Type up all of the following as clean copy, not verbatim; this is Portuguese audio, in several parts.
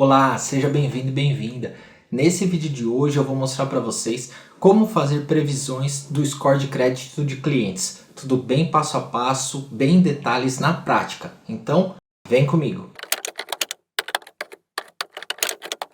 Olá, seja bem-vindo e bem-vinda. Nesse vídeo de hoje eu vou mostrar para vocês como fazer previsões do score de crédito de clientes. Tudo bem passo a passo, bem em detalhes na prática. Então, vem comigo.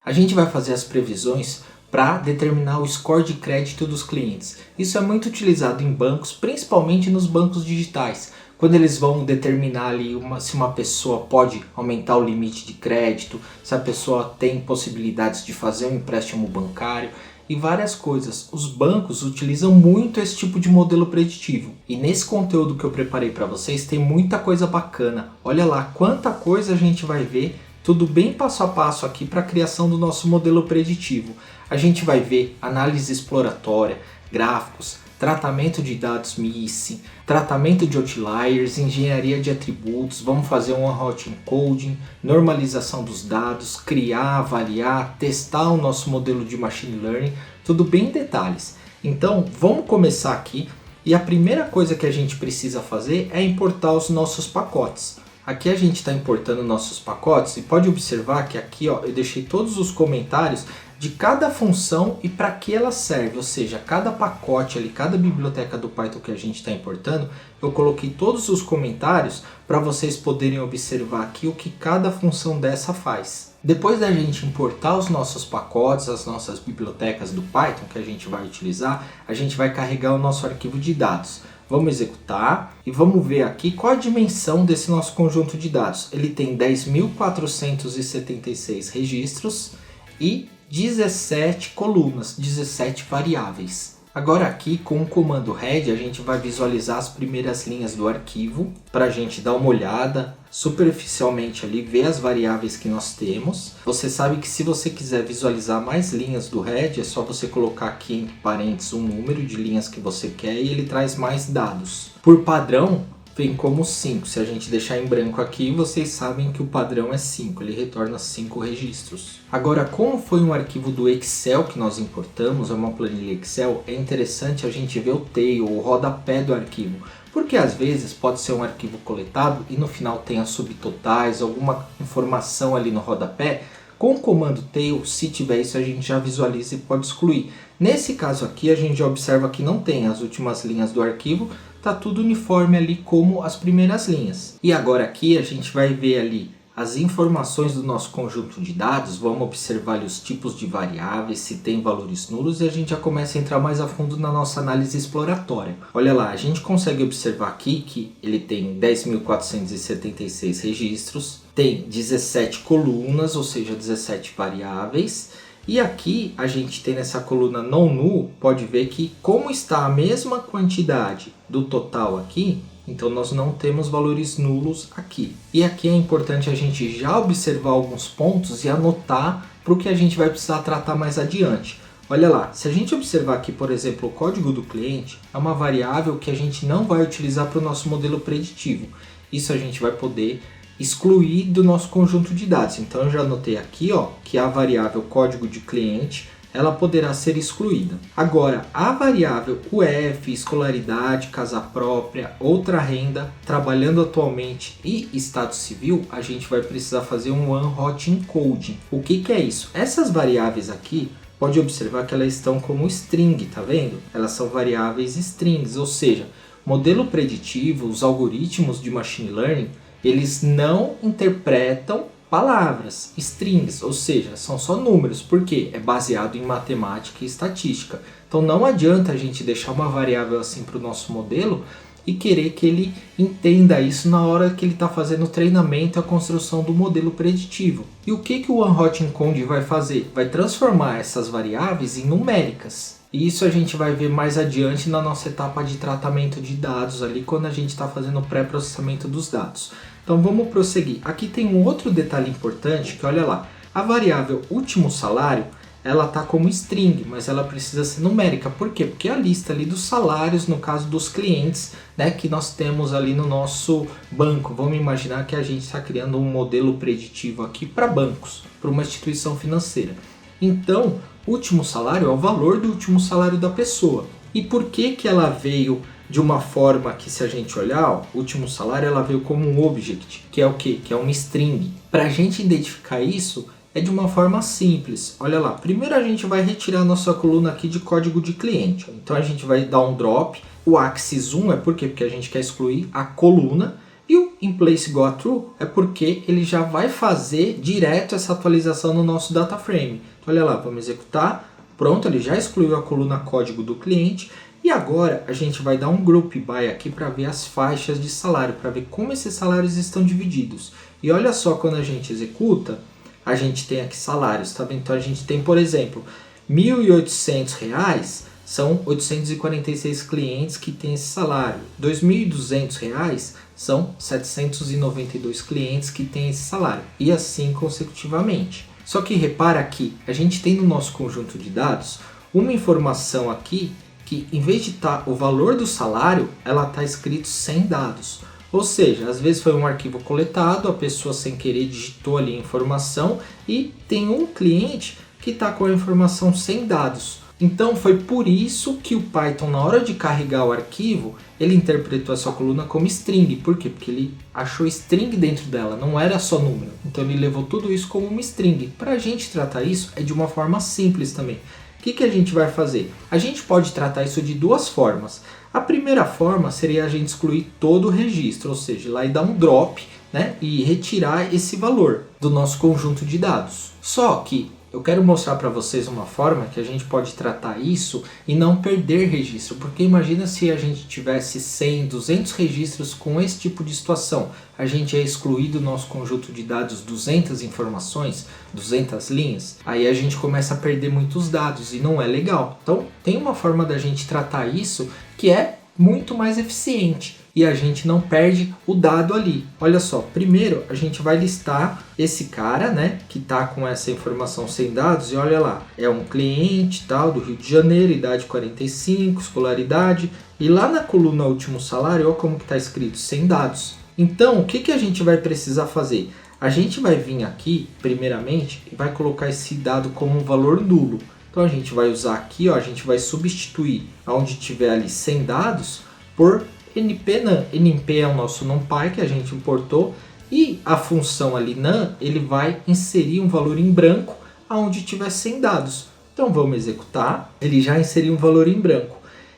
A gente vai fazer as previsões para determinar o score de crédito dos clientes. Isso é muito utilizado em bancos, principalmente nos bancos digitais. Quando eles vão determinar ali se uma pessoa pode aumentar o limite de crédito, se a pessoa tem possibilidades de fazer um empréstimo bancário e várias coisas. Os bancos utilizam muito esse tipo de modelo preditivo. E nesse conteúdo que eu preparei para vocês tem muita coisa bacana. Olha lá quanta coisa a gente vai ver, tudo bem passo a passo aqui para a criação do nosso modelo preditivo. A gente vai ver análise exploratória, gráficos, tratamento de dados missing, tratamento de outliers, engenharia de atributos, vamos fazer um one-hot encoding, normalização dos dados, criar, avaliar, testar o nosso modelo de machine learning, tudo bem em detalhes. Então vamos começar aqui e a primeira coisa que a gente precisa fazer é importar os nossos pacotes. Aqui a gente está importando nossos pacotes e pode observar que aqui eu deixei todos os comentários de cada função e para que ela serve, ou seja, cada pacote ali, cada biblioteca do Python que a gente está importando, eu coloquei todos os comentários para vocês poderem observar aqui o que cada função dessa faz. Depois da gente importar os nossos pacotes, as nossas bibliotecas do Python que a gente vai utilizar, a gente vai carregar o nosso arquivo de dados. Vamos executar e vamos ver aqui qual a dimensão desse nosso conjunto de dados. Ele tem 10.476 registros e 17 colunas, 17 variáveis. Agora aqui com o comando head a gente vai visualizar as primeiras linhas do arquivo para a gente dar uma olhada superficialmente ali, ver as variáveis que nós temos. Você sabe que se você quiser visualizar mais linhas do head é só você colocar aqui entre parênteses um número de linhas que você quer e ele traz mais dados. Por padrão vem como 5, se a gente deixar em branco aqui, vocês sabem que o padrão é 5, ele retorna 5 registros. Agora, como foi um arquivo do Excel que nós importamos, é uma planilha Excel, é interessante a gente ver o tail, o rodapé do arquivo, porque às vezes pode ser um arquivo coletado e no final tem as subtotais, alguma informação ali no rodapé. Com o comando tail, se tiver isso, a gente já visualiza e pode excluir. Nesse caso aqui, a gente já observa que não tem as últimas linhas do arquivo, está tudo uniforme ali como as primeiras linhas. E agora aqui a gente vai ver ali as informações do nosso conjunto de dados, vamos observar ali os tipos de variáveis, se tem valores nulos e a gente já começa a entrar mais a fundo na nossa análise exploratória. Olha lá, a gente consegue observar aqui que ele tem 10.476 registros, tem 17 colunas, ou seja, 17 variáveis. E aqui a gente tem nessa coluna non null, pode ver que como está a mesma quantidade do total aqui, então nós não temos valores nulos aqui. E aqui é importante a gente já observar alguns pontos e anotar para o que a gente vai precisar tratar mais adiante. Olha lá, se a gente observar aqui, por exemplo, o código do cliente, é uma variável que a gente não vai utilizar para o nosso modelo preditivo. Isso a gente vai poder excluir do nosso conjunto de dados. Então eu já anotei aqui que a variável código de cliente ela poderá ser excluída. Agora a variável UF, escolaridade, casa própria, outra renda, trabalhando atualmente e estado civil, a gente vai precisar fazer um one-hot encoding. O que é isso? Essas variáveis aqui, pode observar que elas estão como string, tá vendo? Elas são variáveis strings, ou seja, modelo preditivo, os algoritmos de machine learning, eles não interpretam palavras, strings, ou seja, são só números, porque é baseado em matemática e estatística. Então não adianta a gente deixar uma variável assim para o nosso modelo e querer que ele entenda isso na hora que ele está fazendo o treinamento e a construção do modelo preditivo. E o que o one-hot encoding vai fazer? Vai transformar essas variáveis em numéricas. E isso a gente vai ver mais adiante na nossa etapa de tratamento de dados ali, quando a gente está fazendo o pré-processamento dos dados. Então vamos prosseguir. Aqui tem um outro detalhe importante que olha lá, a variável último salário, ela está como string, mas ela precisa ser numérica. Por quê? Porque é a lista ali dos salários, no caso dos clientes, né, que nós temos ali no nosso banco. Vamos imaginar que a gente está criando um modelo preditivo aqui para bancos, para uma instituição financeira. Então, último salário é o valor do último salário da pessoa. E por que ela veio de uma forma que, se a gente olhar, o último salário ela veio como um object, que é o quê? Que é uma string. Para a gente identificar isso, é de uma forma simples. Olha lá, primeiro a gente vai retirar a nossa coluna aqui de código de cliente. Então a gente vai dar um drop. O axis 1 é por quê? Porque a gente quer excluir a coluna. E o InPlaceGoThrough é porque ele já vai fazer direto essa atualização no nosso data frame. Então, olha lá, vamos executar. Pronto, ele já excluiu a coluna código do cliente. E agora a gente vai dar um group by aqui para ver as faixas de salário, para ver como esses salários estão divididos. E olha só, quando a gente executa, a gente tem aqui salários, tá vendo? Então a gente tem, por exemplo, R$ 1.800 são 846 clientes que têm esse salário. R$ 2.200 são 792 clientes que têm esse salário. E assim consecutivamente. Só que repara que a gente tem no nosso conjunto de dados uma informação aqui que, em vez de estar o valor do salário, ela está escrito sem dados. Ou seja, às vezes foi um arquivo coletado, a pessoa sem querer digitou ali a informação e tem um cliente que está com a informação sem dados. Então foi por isso que o Python, na hora de carregar o arquivo, ele interpretou essa coluna como string. Por quê? Porque ele achou string dentro dela, não era só número. Então ele levou tudo isso como uma string. Para a gente tratar isso é de uma forma simples também. O que a gente vai fazer? A gente pode tratar isso de duas formas. A primeira forma seria a gente excluir todo o registro, ou seja, ir lá e dar um drop, né, e retirar esse valor do nosso conjunto de dados. Só que eu quero mostrar para vocês uma forma que a gente pode tratar isso e não perder registro, porque imagina se a gente tivesse 100, 200 registros com esse tipo de situação. A gente é excluído do nosso conjunto de dados 200 informações, 200 linhas, aí a gente começa a perder muitos dados e não é legal. Então tem uma forma da gente tratar isso que é muito mais eficiente e a gente não perde o dado ali. Olha só, primeiro a gente vai listar esse cara, né, que está com essa informação sem dados, e olha lá, é um cliente tal do Rio de Janeiro, idade 45, escolaridade, e lá na coluna último salário, olha como que está escrito, sem dados. Então, o que a gente vai precisar fazer? A gente vai vir aqui, primeiramente, e vai colocar esse dado como um valor nulo. Então a gente vai usar aqui, ó, a gente vai substituir onde tiver ali sem dados por NP-NaN. NP é o nosso NumPy que a gente importou e a função ali NaN, ele vai inserir um valor em branco onde tiver sem dados. Então vamos executar, ele já inseriu um valor em branco.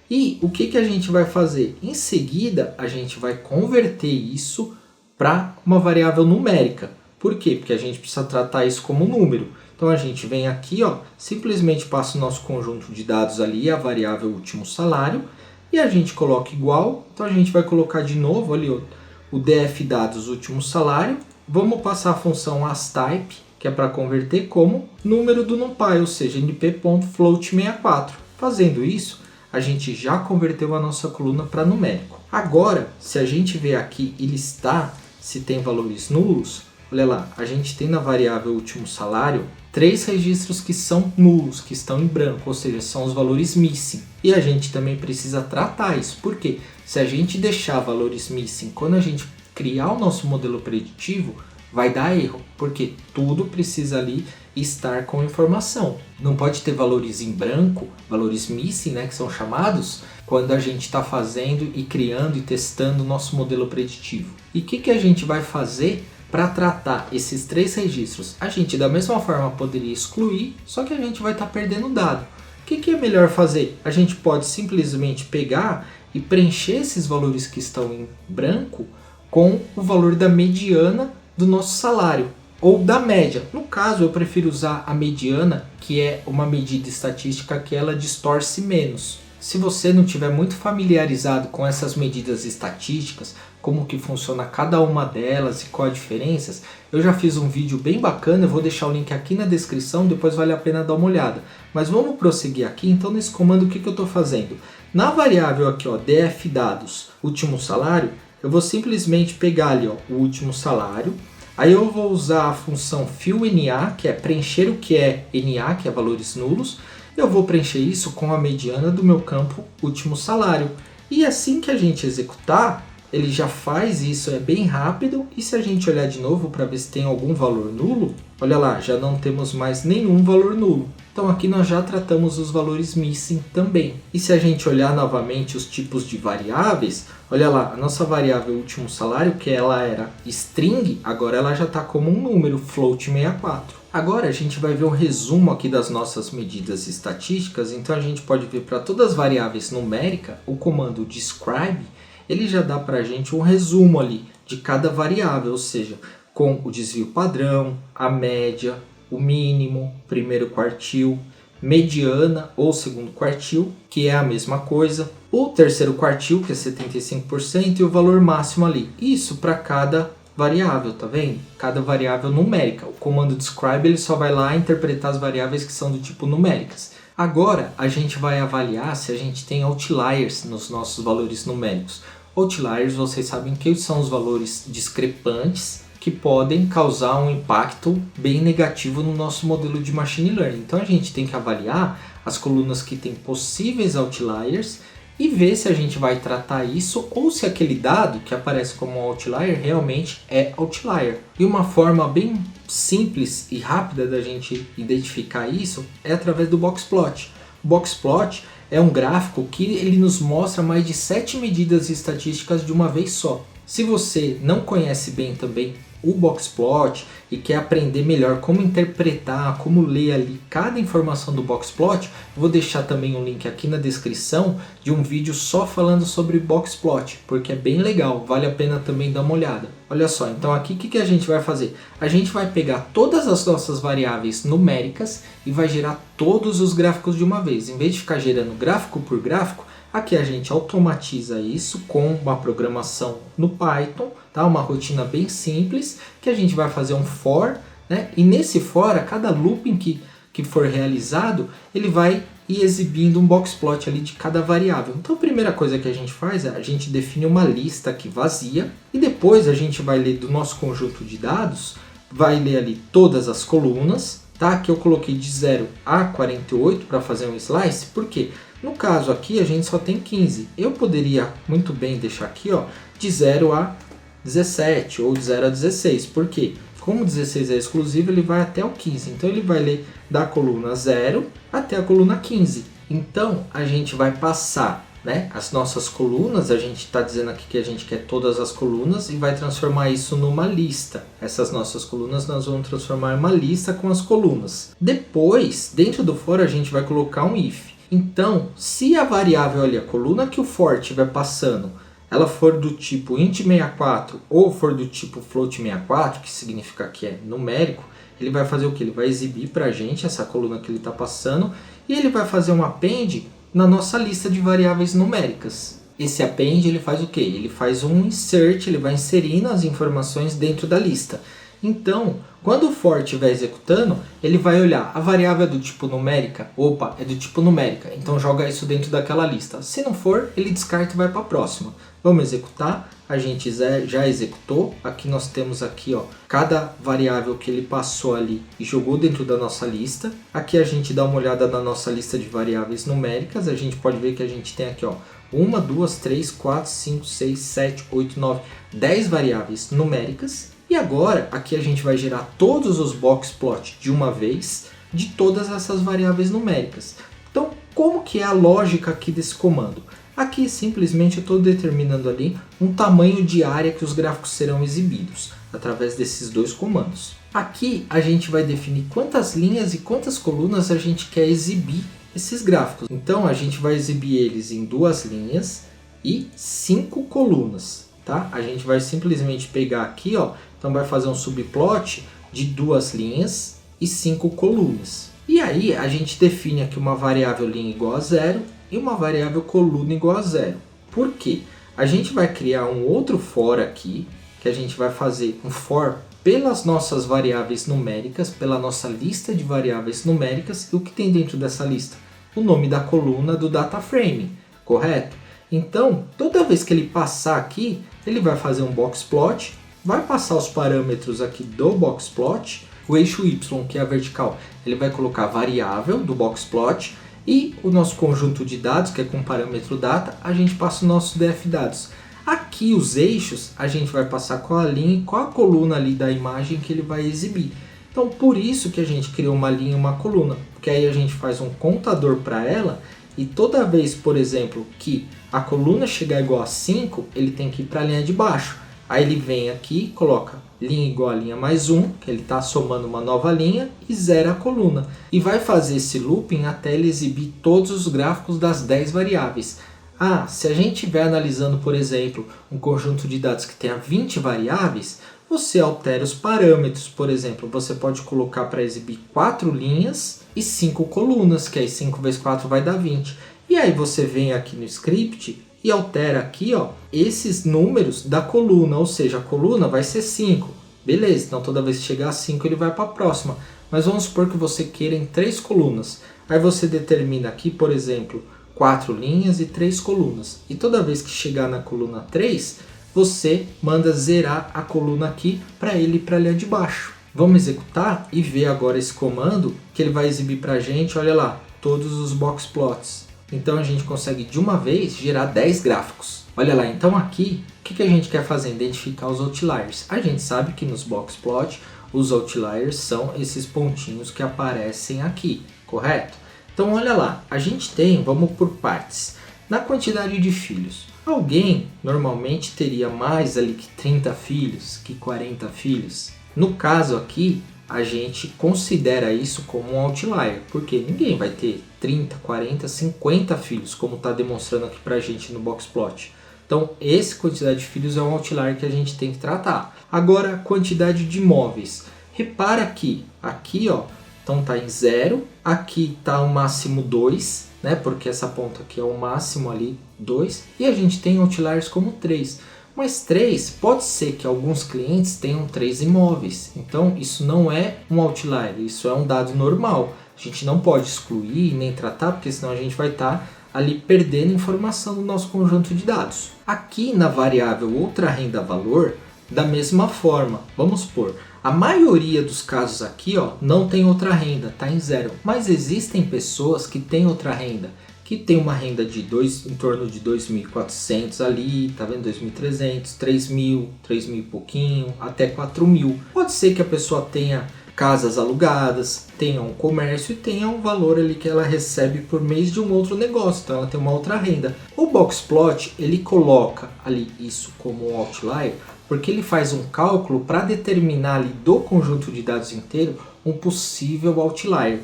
E o que a gente vai fazer? Em seguida, a gente vai converter isso para uma variável numérica. Por quê? Porque a gente precisa tratar isso como número. Então a gente vem aqui, ó, simplesmente passa o nosso conjunto de dados ali, a variável último salário, e a gente coloca igual. Então a gente vai colocar de novo ali o df dados último salário. Vamos passar a função asType, que é para converter como número do NumPy, ou seja, np.float64. Fazendo isso, a gente já converteu a nossa coluna para numérico. Agora, se a gente vier aqui e listar se tem valores nulos, olha lá, a gente tem na variável último salário 3 registros que são nulos, que estão em branco, ou seja, são os valores missing. E a gente também precisa tratar isso, porque se a gente deixar valores missing quando a gente criar o nosso modelo preditivo, vai dar erro, porque tudo precisa ali estar com informação. Não pode ter valores em branco, valores missing, né, que são chamados, quando a gente está fazendo e criando e testando o nosso modelo preditivo. E o que a gente vai fazer para tratar esses 3 registros? A gente da mesma forma poderia excluir, só que a gente vai estar perdendo dado. O que é melhor fazer? A gente pode simplesmente pegar e preencher esses valores que estão em branco com o valor da mediana do nosso salário, ou da média. No caso, eu prefiro usar a mediana, que é uma medida estatística que ela distorce menos. Se você não estiver muito familiarizado com essas medidas estatísticas, como que funciona cada uma delas e quais as diferenças, eu já fiz um vídeo bem bacana, eu vou deixar o link aqui na descrição, depois vale a pena dar uma olhada. Mas vamos prosseguir aqui, então nesse comando o que eu estou fazendo? Na variável aqui, ó, df dados último salário, eu vou simplesmente pegar ali, ó, o último salário, aí eu vou usar a função fillNA, que é preencher o que é NA, que é valores nulos. Eu vou preencher isso com a mediana do meu campo último salário. E assim que a gente executar, ele já faz isso, é bem rápido. E se a gente olhar de novo para ver se tem algum valor nulo, olha lá, já não temos mais nenhum valor nulo. Então aqui nós já tratamos os valores missing também. E se a gente olhar novamente os tipos de variáveis, olha lá, a nossa variável último salário, que ela era string, agora ela já está como um número, float64. Agora a gente vai ver um resumo aqui das nossas medidas estatísticas. Então a gente pode ver para todas as variáveis numéricas, o comando describe, ele já dá para a gente um resumo ali de cada variável, ou seja, com o desvio padrão, a média, o mínimo, primeiro quartil, mediana ou segundo quartil, que é a mesma coisa, o terceiro quartil, que é 75%, e o valor máximo ali. Isso para cada variável, tá vendo? Cada variável numérica. O comando describe ele só vai lá interpretar as variáveis que são do tipo numéricas. Agora a gente vai avaliar se a gente tem outliers nos nossos valores numéricos. Outliers, vocês sabem que são os valores discrepantes que podem causar um impacto bem negativo no nosso modelo de machine learning. Então a gente tem que avaliar as colunas que têm possíveis outliers e ver se a gente vai tratar isso ou se aquele dado que aparece como um outlier realmente é outlier. E uma forma bem simples e rápida da gente identificar isso é através do boxplot. O boxplot é um gráfico que ele nos mostra mais de 7 medidas estatísticas de uma vez só. Se você não conhece bem também o boxplot e quer aprender melhor como interpretar, como ler ali cada informação do boxplot, vou deixar também um link aqui na descrição de um vídeo só falando sobre boxplot, porque é bem legal, vale a pena também dar uma olhada. Olha só, então aqui o que a gente vai fazer? A gente vai pegar todas as nossas variáveis numéricas e vai gerar todos os gráficos de uma vez. Em vez de ficar gerando gráfico por gráfico, aqui a gente automatiza isso com uma programação no Python, tá? Uma rotina bem simples, que a gente vai fazer um for, né? E nesse for, a cada looping que for realizado, ele vai ir exibindo um boxplot ali de cada variável. Então a primeira coisa que a gente faz é a gente define uma lista aqui vazia e depois a gente vai ler do nosso conjunto de dados, vai ler ali todas as colunas, tá? Que eu coloquei de 0 a 48 para fazer um slice, por quê? No caso aqui a gente só tem 15. Eu poderia muito bem deixar aqui, ó, de 0 a 17 ou de 0 a 16. Por quê? Como 16 é exclusivo, ele vai até o 15. Então ele vai ler da coluna 0 até a coluna 15. Então a gente vai passar, né, as nossas colunas, a gente está dizendo aqui que a gente quer todas as colunas e vai transformar isso numa lista. Essas nossas colunas nós vamos transformar em uma lista com as colunas. Depois, dentro do for, a gente vai colocar um if. Então, se a variável ali, a coluna que o for estiver passando, ela for do tipo int64 ou for do tipo float64, que significa que é numérico, ele vai fazer o que? Ele vai exibir para a gente essa coluna que ele está passando e ele vai fazer um append na nossa lista de variáveis numéricas. Esse append ele faz o que? Ele faz um insert, ele vai inserindo as informações dentro da lista. Então, quando o for estiver executando, ele vai olhar a variável é do tipo numérica, opa, é do tipo numérica, então joga isso dentro daquela lista. Se não for, ele descarta e vai para a próxima. Vamos executar, a gente já executou, aqui nós temos aqui, ó, cada variável que ele passou ali e jogou dentro da nossa lista. Aqui a gente dá uma olhada na nossa lista de variáveis numéricas, a gente pode ver que a gente tem aqui, ó, 1, 2, 3, 4, 5, 6, 7, 8, 9, 10 variáveis numéricas. E agora, aqui a gente vai gerar todos os boxplot de uma vez, de todas essas variáveis numéricas. Então, como que é a lógica aqui desse comando? Aqui, simplesmente, eu estou determinando ali um tamanho de área que os gráficos serão exibidos, através desses dois comandos. Aqui, a gente vai definir quantas linhas e quantas colunas a gente quer exibir esses gráficos. Então, a gente vai exibir eles em 2 linhas e 5 colunas. Tá? A gente vai simplesmente pegar aqui, ó, então vai fazer um subplot de 2 linhas e 5 colunas. E aí a gente define aqui uma variável linha igual a 0 e uma variável coluna igual a 0. Por quê? A gente vai criar um outro for aqui, que a gente vai fazer um for pelas nossas variáveis numéricas, pela nossa lista de variáveis numéricas. E o que tem dentro dessa lista? O nome da coluna do data frame, correto? Então, toda vez que ele passar aqui, ele vai fazer um boxplot, vai passar os parâmetros aqui do boxplot, o eixo Y, que é a vertical, ele vai colocar a variável do boxplot e o nosso conjunto de dados, que é com parâmetro data, a gente passa o nosso df_dados. Aqui os eixos, a gente vai passar qual a linha e qual a coluna ali da imagem que ele vai exibir. Então, por isso que a gente criou uma linha e uma coluna, porque aí a gente faz um contador para ela e toda vez, por exemplo, que a coluna chegar igual a 5, ele tem que ir para a linha de baixo. Aí ele vem aqui, coloca linha igual a linha mais 1, que ele está somando uma nova linha, e zera a coluna. E vai fazer esse looping até ele exibir todos os gráficos das 10 variáveis. Ah, se a gente estiver analisando, por exemplo, um conjunto de dados que tenha 20 variáveis, você altera os parâmetros. Por exemplo, você pode colocar para exibir 4 linhas e 5 colunas, que aí 5 vezes 4 vai dar 20. E aí você vem aqui no script e altera aqui, ó, esses números da coluna, ou seja, a coluna vai ser 5. Beleza, então toda vez que chegar a 5 ele vai para a próxima. Mas vamos supor que você queira em 3 colunas. Aí você determina aqui, por exemplo, 4 linhas e 3 colunas. E toda vez que chegar na coluna 3, você manda zerar a coluna aqui para ele ir para a linha de baixo. Vamos executar e ver agora esse comando que ele vai exibir para a gente, olha lá, todos os box plots. Então a gente consegue de uma vez gerar 10 gráficos. Olha lá, então aqui, o que a gente quer fazer? Identificar os outliers. A gente sabe que nos box plot, os outliers são esses pontinhos que aparecem aqui, correto? Então olha lá, a gente tem, vamos por partes, na quantidade de filhos. Alguém normalmente teria mais ali que 30 filhos, que 40 filhos. No caso aqui, a gente considera isso como um outlier, porque ninguém vai ter 30, 40, 50 filhos, como está demonstrando aqui para a gente no boxplot. Então, essa quantidade de filhos é um outlier que a gente tem que tratar. Agora, quantidade de móveis. Repara que aqui, ó, então está em 0, aqui está o máximo 2, né, porque essa ponta aqui é o máximo ali, 2, e a gente tem outliers como 3. Mas 3, pode ser que alguns clientes tenham 3 imóveis. Então, isso não é um outlier, isso é um dado normal. A gente não pode excluir nem tratar, porque senão a gente vai estar ali perdendo informação do nosso conjunto de dados. Aqui na variável outra renda valor, da mesma forma, vamos supor, a maioria dos casos aqui, ó, não tem outra renda, está em 0. Mas existem pessoas que têm outra renda, que tem uma renda de em torno de 2.400 ali, tá vendo? 2.300, 3.000, 3.000 e pouquinho, até 4.000. Pode ser que a pessoa tenha casas alugadas, tenha um comércio e tenha um valor ali que ela recebe por mês de um outro negócio, então ela tem uma outra renda. O boxplot, ele coloca ali isso como um outlier, porque ele faz um cálculo para determinar ali do conjunto de dados inteiro um possível outlier.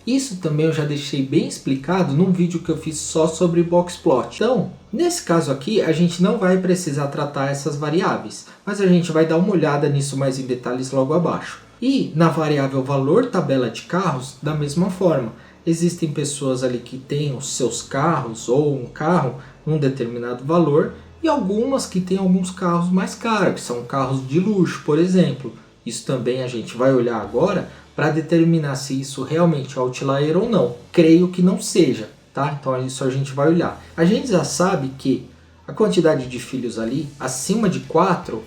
Isso também eu já deixei bem explicado num vídeo que eu fiz só sobre boxplot. Então, nesse caso aqui, a gente não vai precisar tratar essas variáveis, mas a gente vai dar uma olhada nisso mais em detalhes logo abaixo. E na variável valor tabela de carros, da mesma forma. Existem pessoas ali que têm os seus carros ou um carro num determinado valor e algumas que têm alguns carros mais caros, que são carros de luxo, por exemplo. Isso também a gente vai olhar agora para determinar se isso realmente é outlier ou não. Creio que não seja, tá? Então isso a gente vai olhar. A gente já sabe que a quantidade de filhos ali, acima de 4,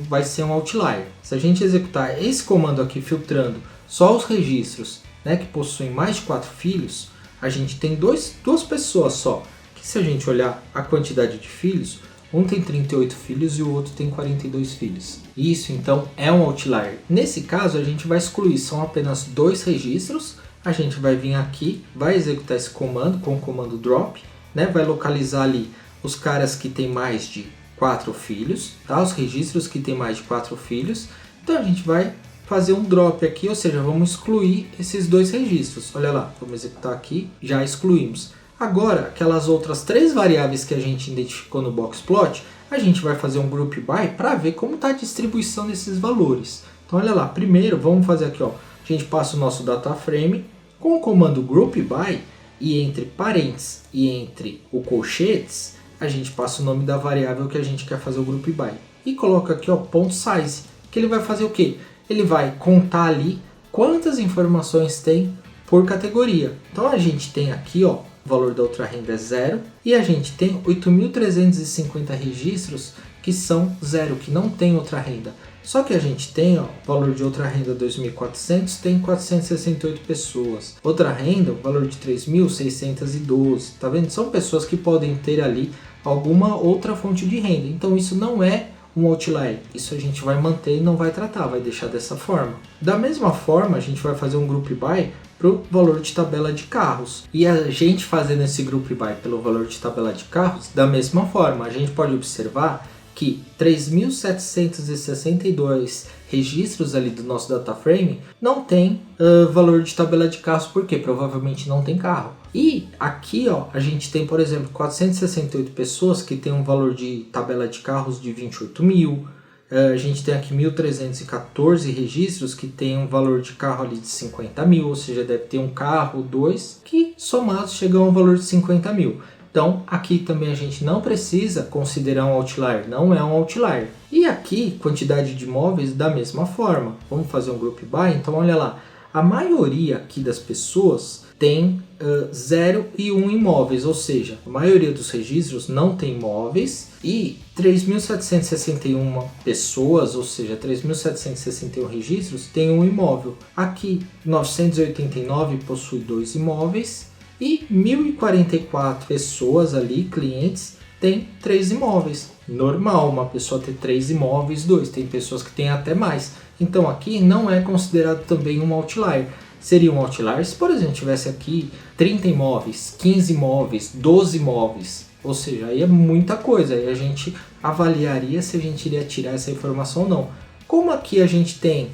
vai ser um outlier. Se a gente executar esse comando aqui filtrando só os registros, né, que possuem mais de 4 filhos, a gente tem duas pessoas só. Que se a gente olhar a quantidade de filhos, um tem 38 filhos e o outro tem 42 filhos. Isso então é um outlier. Nesse caso a gente vai excluir, são apenas 2 registros. A gente vai vir aqui, vai executar esse comando com o comando drop, né, vai localizar ali os caras que têm mais de 4 filhos, tá? Os registros que têm mais de 4 filhos. Então a gente vai fazer um drop aqui, ou seja, vamos excluir esses 2 registros. Olha lá, vamos executar aqui, já excluímos. Agora, aquelas outras 3 variáveis que a gente identificou no boxplot, a gente vai fazer um group by para ver como está a distribuição desses valores. Então olha lá, primeiro vamos fazer aqui, ó, a gente passa o nosso data frame com o comando group by e entre parênteses e entre o colchetes, a gente passa o nome da variável que a gente quer fazer o group by. E coloca aqui, ó, ponto size, que ele vai fazer o quê? Ele vai contar ali quantas informações tem por categoria. Então a gente tem aqui, ó, o valor da outra renda é 0 e a gente tem 8.350 registros que são 0, que não tem outra renda. Só que a gente tem, ó, o valor de outra renda 2.400, tem 468 pessoas. Outra renda, o valor de 3.612, tá vendo? São pessoas que podem ter ali alguma outra fonte de renda. Então isso não é um outlier. Isso a gente vai manter e não vai tratar, vai deixar dessa forma. Da mesma forma, a gente vai fazer um group by para o valor de tabela de carros. E a gente fazendo esse group by pelo valor de tabela de carros, da mesma forma, a gente pode observar que 3.762 registros ali do nosso data frame não tem valor de tabela de carros, porque provavelmente não tem carro. E aqui ó, a gente tem, por exemplo, 468 pessoas que tem um valor de tabela de carros de 28 mil. A gente tem aqui 1.314 registros que tem um valor de carro ali de 50 mil, ou seja, deve ter um carro, dois, que somados chegam a um valor de 50 mil. Então aqui também a gente não precisa considerar um outlier, não é um outlier. E aqui, quantidade de imóveis da mesma forma. Vamos fazer um group by? Então olha lá, a maioria aqui das pessoas tem 0 e 1 imóveis, ou seja, a maioria dos registros não tem imóveis, e 3.761 pessoas, ou seja, 3.761 registros tem um imóvel. Aqui 989 possui 2 imóveis e 1.044 pessoas ali, clientes, tem 3 imóveis. Normal uma pessoa ter 3 imóveis, 2, tem pessoas que têm até mais. Então aqui não é considerado também um outlier. Seria um outlier se, por exemplo, tivesse aqui 30 imóveis, 15 imóveis, 12 imóveis. Ou seja, aí é muita coisa. Aí a gente avaliaria se a gente iria tirar essa informação ou não. Como aqui a gente tem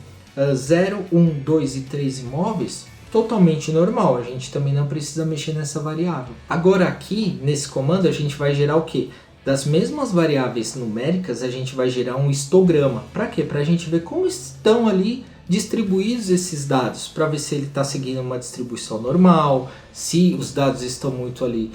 0, 1, 2 e 3 imóveis, totalmente normal. A gente também não precisa mexer nessa variável. Agora aqui, nesse comando, a gente vai gerar o quê? Das mesmas variáveis numéricas, a gente vai gerar um histograma. Para quê? Para a gente ver como estão ali distribuídos esses dados, para ver se ele está seguindo uma distribuição normal, se os dados estão muito ali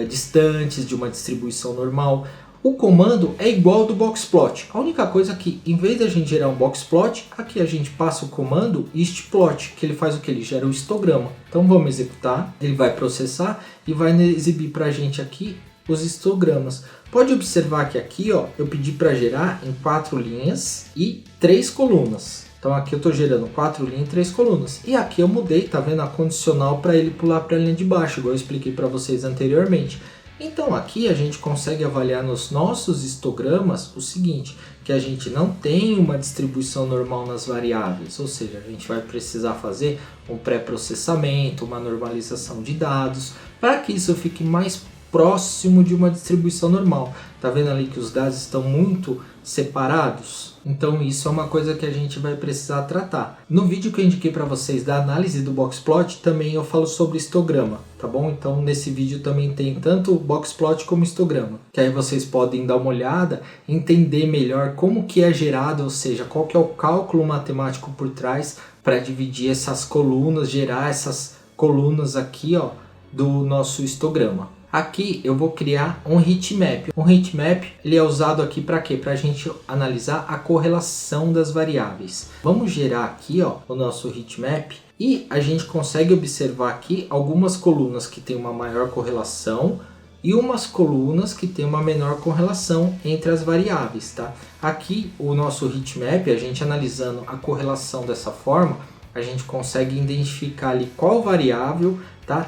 distantes de uma distribuição normal. O comando é igual ao do boxplot. A única coisa é que, em vez de a gente gerar um boxplot, aqui a gente passa o comando histplot, que ele faz o que? Ele gera o histograma. Então vamos executar, ele vai processar e vai exibir para a gente aqui os histogramas. Pode observar que aqui ó, eu pedi para gerar em 4 linhas e 3 colunas. Então aqui eu estou gerando 4 linhas e 3 colunas. E aqui eu mudei, tá vendo, a condicional para ele pular para a linha de baixo, igual eu expliquei para vocês anteriormente. Então aqui a gente consegue avaliar nos nossos histogramas o seguinte, que a gente não tem uma distribuição normal nas variáveis, ou seja, a gente vai precisar fazer um pré-processamento, uma normalização de dados, para que isso fique mais próximo de uma distribuição normal. Tá vendo ali que os dados estão muito separados? Então isso é uma coisa que a gente vai precisar tratar. No vídeo que eu indiquei para vocês da análise do boxplot, também eu falo sobre histograma, tá bom? Então nesse vídeo também tem tanto boxplot como histograma, que aí vocês podem dar uma olhada, entender melhor como que é gerado, ou seja, qual que é o cálculo matemático por trás para dividir essas colunas, gerar essas colunas aqui ó, do nosso histograma. Aqui eu vou criar um heatmap. Um heatmap ele é usado aqui para quê? Para a gente analisar a correlação das variáveis. Vamos gerar aqui ó, o nosso heatmap e a gente consegue observar aqui algumas colunas que tem uma maior correlação e umas colunas que tem uma menor correlação entre as variáveis. Tá? Aqui o nosso heatmap, a gente analisando a correlação dessa forma, a gente consegue identificar ali qual variável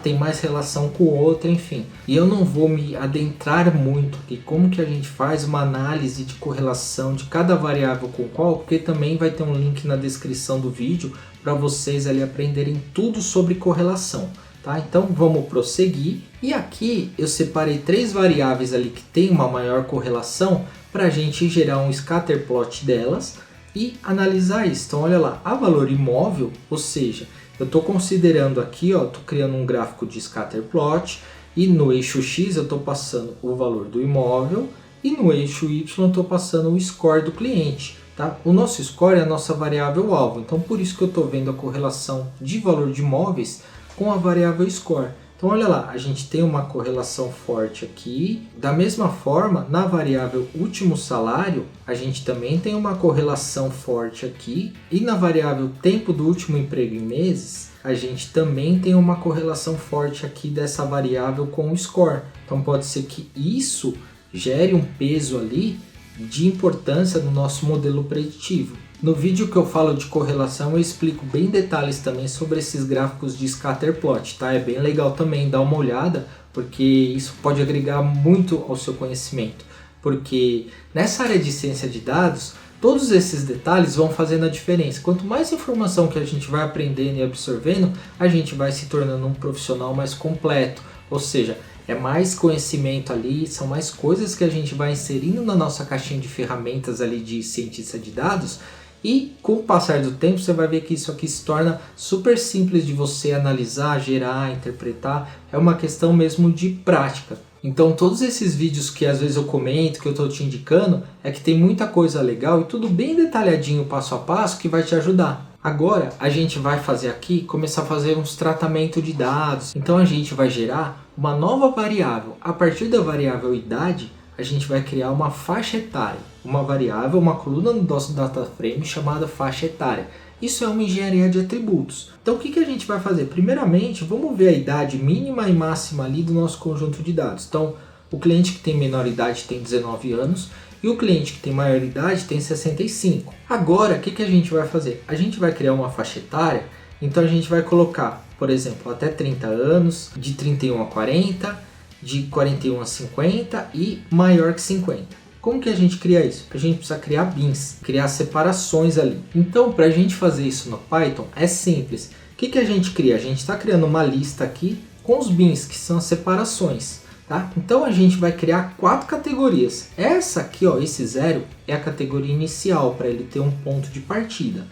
tem mais relação com outra, enfim. E eu não vou me adentrar muito aqui como que a gente faz uma análise de correlação de cada variável com qual, porque também vai ter um link na descrição do vídeo para vocês ali aprenderem tudo sobre correlação. Tá? Então vamos prosseguir. E aqui eu separei 3 variáveis ali que tem uma maior correlação para a gente gerar um scatterplot delas e analisar isso. Então olha lá, a valor imóvel, ou seja, eu estou considerando aqui, estou criando um gráfico de scatterplot e no eixo X eu estou passando o valor do imóvel e no eixo Y eu estou passando o score do cliente. Tá? O nosso score é a nossa variável alvo, então por isso que eu estou vendo a correlação de valor de imóveis com a variável score. Então olha lá, a gente tem uma correlação forte aqui. Da mesma forma, na variável último salário, a gente também tem uma correlação forte aqui. E na variável tempo do último emprego em meses, a gente também tem uma correlação forte aqui dessa variável com o score. Então pode ser que isso gere um peso ali de importância no nosso modelo preditivo. No vídeo que eu falo de correlação eu explico bem detalhes também sobre esses gráficos de scatterplot, tá? É bem legal também dar uma olhada, porque isso pode agregar muito ao seu conhecimento. Porque nessa área de ciência de dados, todos esses detalhes vão fazendo a diferença. Quanto mais informação que a gente vai aprendendo e absorvendo, a gente vai se tornando um profissional mais completo. Ou seja, é mais conhecimento ali, são mais coisas que a gente vai inserindo na nossa caixinha de ferramentas ali de cientista de dados. E com o passar do tempo você vai ver que isso aqui se torna super simples de você analisar, gerar, interpretar. É uma questão mesmo de prática. Então todos esses vídeos que às vezes eu comento, que eu estou te indicando, é que tem muita coisa legal e tudo bem detalhadinho passo a passo que vai te ajudar. Agora a gente vai fazer aqui, começar a fazer uns tratamentos de dados. Então a gente vai gerar uma nova variável. A partir da variável idade, a gente vai criar uma faixa etária. Uma variável, uma coluna no nosso data frame chamada faixa etária. Isso é uma engenharia de atributos. Então o que a gente vai fazer? Primeiramente, vamos ver a idade mínima e máxima ali do nosso conjunto de dados. Então o cliente que tem menor idade tem 19 anos. E o cliente que tem maior idade tem 65. Agora, o que a gente vai fazer? A gente vai criar uma faixa etária, então a gente vai colocar, por exemplo, até 30 anos, de 31 a 40, de 41 a 50 e maior que 50. Como que a gente cria isso? A gente precisa criar bins, criar separações ali. Então, para a gente fazer isso no Python, é simples. O que a gente cria? A gente está criando uma lista aqui com os bins, que são as separações. Tá? Então a gente vai criar 4 categorias. Essa aqui, ó, esse 0 é a categoria inicial para ele ter um ponto de partida.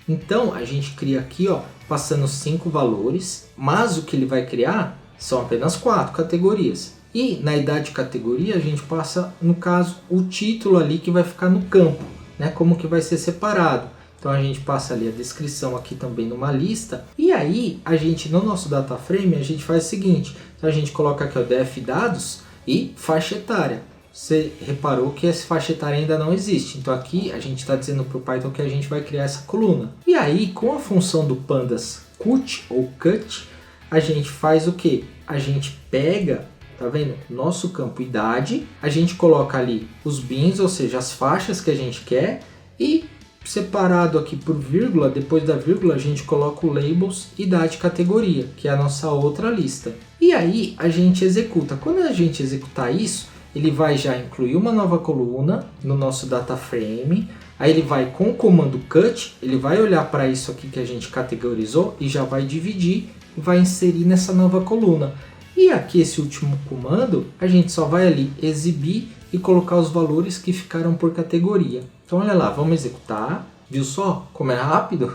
Então a gente cria aqui, ó, passando 5 valores, mas o que ele vai criar são apenas 4 categorias. E na idade de categoria a gente passa, no caso, o título ali que vai ficar no campo, né? Como que vai ser separado. Então a gente passa ali a descrição aqui também numa lista. E aí a gente no nosso data frame a gente faz o seguinte. Então a gente coloca aqui o def dados e faixa etária. Você reparou que essa faixa etária ainda não existe. Então aqui a gente está dizendo para o Python que a gente vai criar essa coluna. E aí com a função do pandas cut ou cut, a gente faz o que? A gente pega, tá vendo? Nosso campo idade, a gente coloca ali os bins, ou seja, as faixas que a gente quer e separado aqui por vírgula, depois da vírgula a gente coloca o labels idade categoria, que é a nossa outra lista. E aí a gente executa. Quando a gente executar isso, ele vai já incluir uma nova coluna no nosso data frame. Aí ele vai com o comando cut, ele vai olhar para isso aqui que a gente categorizou e já vai dividir e vai inserir nessa nova coluna. E aqui esse último comando, a gente só vai ali exibir e colocar os valores que ficaram por categoria. Então olha lá, vamos executar. Viu só como é rápido?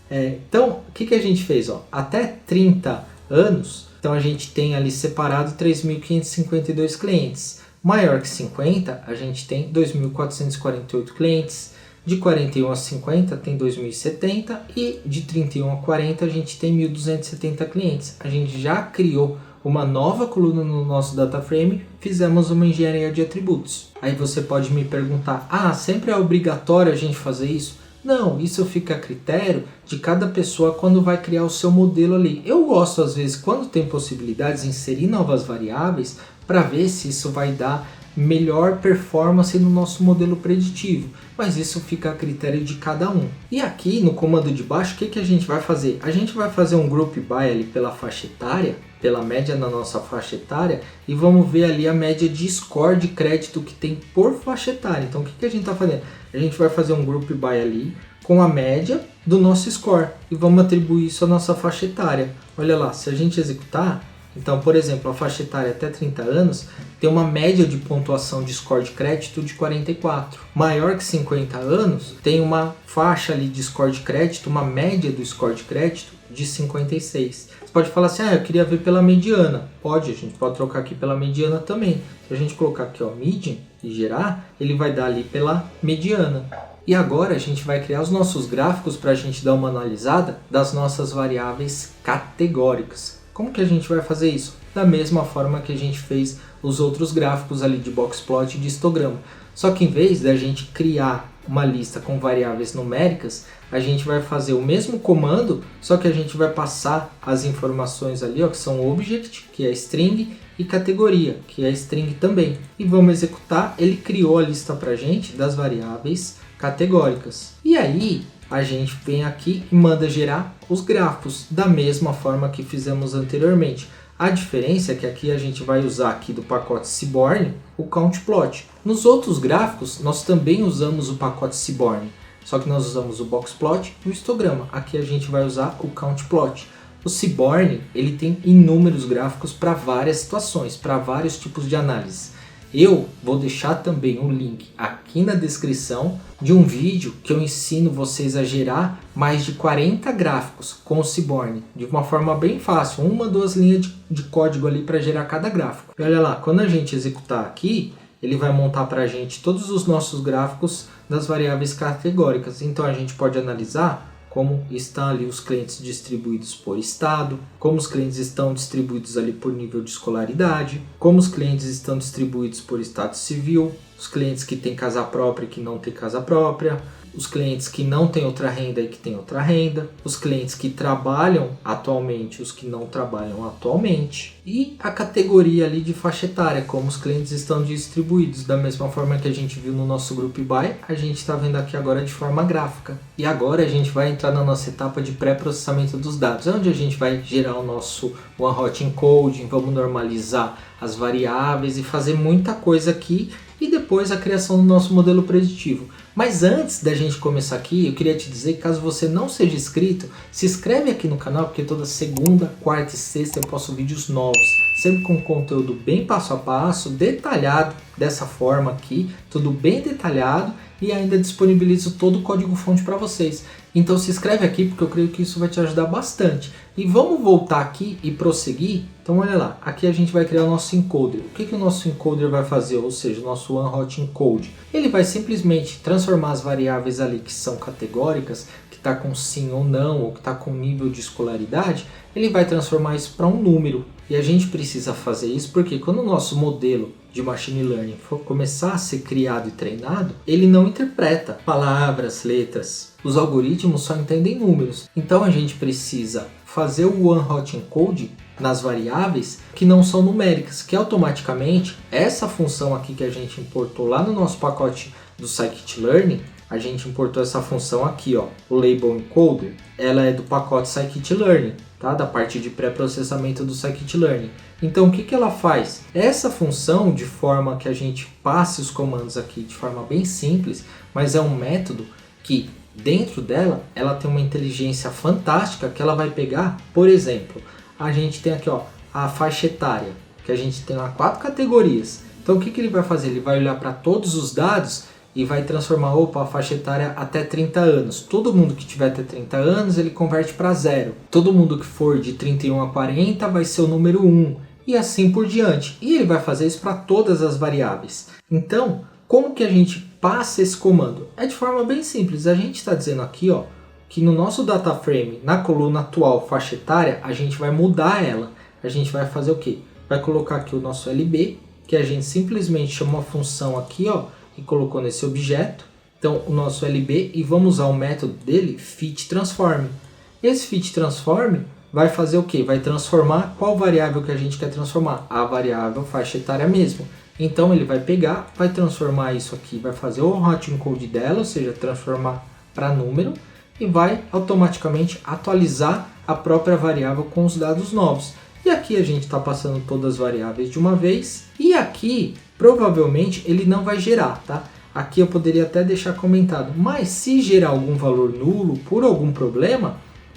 Então o que a gente fez? Ó, até 30 anos, então a gente tem ali separado 3.552 clientes. Maior que 50, a gente tem 2.448 clientes. De 41 a 50 tem 2.070 e de 31 a 40 a gente tem 1.270 clientes. A gente já criou uma nova coluna no nosso data frame, fizemos uma engenharia de atributos. Aí você pode me perguntar, sempre é obrigatório a gente fazer isso? Não, isso fica a critério de cada pessoa quando vai criar o seu modelo ali. Eu gosto às vezes, quando tem possibilidades, de inserir novas variáveis para ver se isso vai dar melhor performance no nosso modelo preditivo, mas isso fica a critério de cada um. E aqui no comando de baixo, o que a gente vai fazer? A gente vai fazer um group by ali pela faixa etária, pela média na nossa faixa etária, e vamos ver ali a média de score de crédito que tem por faixa etária. Então o que a gente está fazendo? A gente vai fazer um group by ali com a média do nosso score e vamos atribuir isso à nossa faixa etária. Olha lá, se a gente executar, então, por exemplo, a faixa etária até 30 anos tem uma média de pontuação de score de crédito de 44. Maior que 50 anos tem uma faixa ali de score de crédito, uma média do score de crédito de 56. Você pode falar assim, eu queria ver pela mediana. Pode, a gente pode trocar aqui pela mediana também. Se a gente colocar aqui, ó, median e gerar, ele vai dar ali pela mediana. E agora a gente vai criar os nossos gráficos para a gente dar uma analisada das nossas variáveis categóricas. Como que a gente vai fazer isso? Da mesma forma que a gente fez os outros gráficos ali de boxplot e de histograma. Só que em vez da gente criar uma lista com variáveis numéricas, a gente vai fazer o mesmo comando, só que a gente vai passar as informações ali, ó, que são object, que é string, e categoria, que é string também. E vamos executar, ele criou a lista para a gente das variáveis categóricas. E aí a gente vem aqui e manda gerar os gráficos da mesma forma que fizemos anteriormente. A diferença é que aqui a gente vai usar aqui do pacote Seaborn o CountPlot. Nos outros gráficos nós também usamos o pacote Seaborn, só que nós usamos o boxplot e o histograma. Aqui a gente vai usar o CountPlot. O Seaborn, ele tem inúmeros gráficos para várias situações, para vários tipos de análise. Eu vou deixar também um link aqui na descrição de um vídeo que eu ensino vocês a gerar mais de 40 gráficos com o Seaborn, de uma forma bem fácil, uma ou duas linhas de código ali para gerar cada gráfico. E olha lá, quando a gente executar aqui, ele vai montar para a gente todos os nossos gráficos das variáveis categóricas. Então a gente pode analisar como estão ali os clientes distribuídos por estado, como os clientes estão distribuídos ali por nível de escolaridade, como os clientes estão distribuídos por estado civil, os clientes que têm casa própria e que não têm casa própria, os clientes que não têm outra renda e que têm outra renda, os clientes que trabalham atualmente, os que não trabalham atualmente, e a categoria ali de faixa etária, como os clientes estão distribuídos. Da mesma forma que a gente viu no nosso Group By, a gente está vendo aqui agora de forma gráfica. E agora a gente vai entrar na nossa etapa de pré-processamento dos dados, onde a gente vai gerar o nosso One Hot Encoding, vamos normalizar as variáveis e fazer muita coisa aqui, e depois a criação do nosso modelo preditivo. Mas antes da gente começar aqui, eu queria te dizer que caso você não seja inscrito, se inscreve aqui no canal, porque toda segunda, quarta e sexta eu posto vídeos novos, sempre com conteúdo bem passo a passo, detalhado dessa forma aqui, tudo bem detalhado, e ainda disponibilizo todo o código-fonte para vocês. Então se inscreve aqui, porque eu creio que isso vai te ajudar bastante. E vamos voltar aqui e prosseguir. Então olha lá, aqui a gente vai criar o nosso encoder. O que o nosso encoder vai fazer? Ou seja, o nosso One Hot Encode. Ele vai simplesmente transformar as variáveis ali que são categóricas, que está com sim ou não, ou que está com nível de escolaridade, ele vai transformar isso para um número. E a gente precisa fazer isso porque quando o nosso modelo de Machine Learning for começar a ser criado e treinado, ele não interpreta palavras, letras. Os algoritmos só entendem números. Então a gente precisa fazer o One Hot Encode nas variáveis que não são numéricas, que automaticamente essa função aqui que a gente importou lá no nosso pacote do Scikit-Learn, a gente importou essa função aqui, ó, o Label Encoder, ela é do pacote Scikit-Learn, tá? Da parte de pré-processamento do Scikit-Learn. Então o que ela faz? Essa função, de forma que a gente passe os comandos aqui de forma bem simples, mas é um método que dentro dela, ela tem uma inteligência fantástica que ela vai pegar, por exemplo, a gente tem aqui ó, a faixa etária, que a gente tem lá 4 categorias. Então o que ele vai fazer? Ele vai olhar para todos os dados e vai transformar, a faixa etária até 30 anos. Todo mundo que tiver até 30 anos, ele converte para 0. Todo mundo que for de 31 a 40 vai ser o número 1. E assim por diante. E ele vai fazer isso para todas as variáveis. Então, como que a gente passa esse comando? É de forma bem simples. A gente está dizendo aqui ó, que no nosso data frame, na coluna atual faixa etária, a gente vai mudar ela. A gente vai fazer o quê? Vai colocar aqui o nosso LB, que a gente simplesmente chama uma função aqui ó, e colocou nesse objeto. Então o nosso LB, e vamos usar o método dele, FitTransform. Esse FitTransform vai fazer o que? Vai transformar qual variável que a gente quer transformar? A variável faixa etária mesmo. Então ele vai pegar, vai transformar isso aqui, vai fazer o hot encode dela, ou seja, transformar para número, e vai automaticamente atualizar a própria variável com os dados novos. E aqui a gente está passando todas as variáveis de uma vez, e aqui provavelmente ele não vai gerar, tá? Aqui eu poderia até deixar comentado, mas se gerar algum valor nulo por algum problema,